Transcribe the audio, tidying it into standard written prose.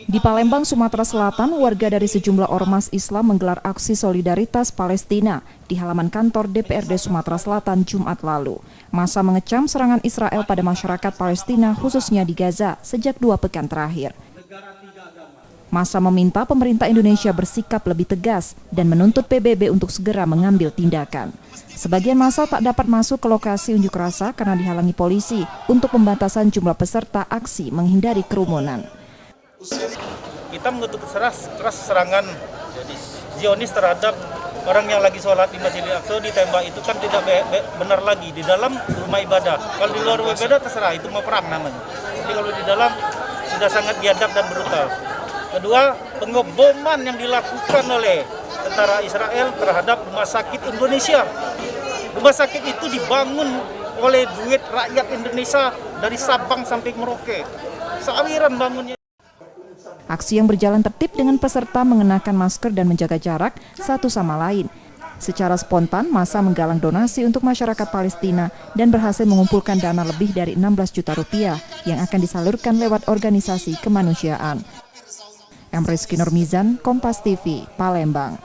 Di Palembang, Sumatera Selatan, warga dari sejumlah ormas Islam menggelar aksi solidaritas Palestina di halaman kantor DPRD Sumatera Selatan Jumat lalu. Massa mengecam serangan Israel pada masyarakat Palestina, khususnya di Gaza, sejak 2 pekan terakhir. Massa meminta pemerintah Indonesia bersikap lebih tegas dan menuntut PBB untuk segera mengambil tindakan. Sebagian massa tak dapat masuk ke lokasi unjuk rasa karena dihalangi polisi untuk pembatasan jumlah peserta aksi menghindari kerumunan. Kita mengutuk keras serangan Zionis terhadap orang yang lagi sholat di Masjidil Aqsa ditembak. Itu kan tidak benar lagi di dalam rumah ibadah. Kalau di luar rumah ibadah terserah, itu mau perang namanya. Jadi kalau di dalam sudah sangat biadab dan brutal. Kedua, pengeboman yang dilakukan oleh tentara Israel terhadap rumah sakit Indonesia. Rumah sakit itu dibangun oleh duit rakyat Indonesia dari Sabang sampai Merauke. Sawiran bangunnya. Aksi yang berjalan tertib dengan peserta mengenakan masker dan menjaga jarak satu sama lain. Secara spontan, massa menggalang donasi untuk masyarakat Palestina dan berhasil mengumpulkan dana lebih dari 16 juta rupiah yang akan disalurkan lewat organisasi kemanusiaan. Rizky Nurmizan, Kompas TV, Palembang.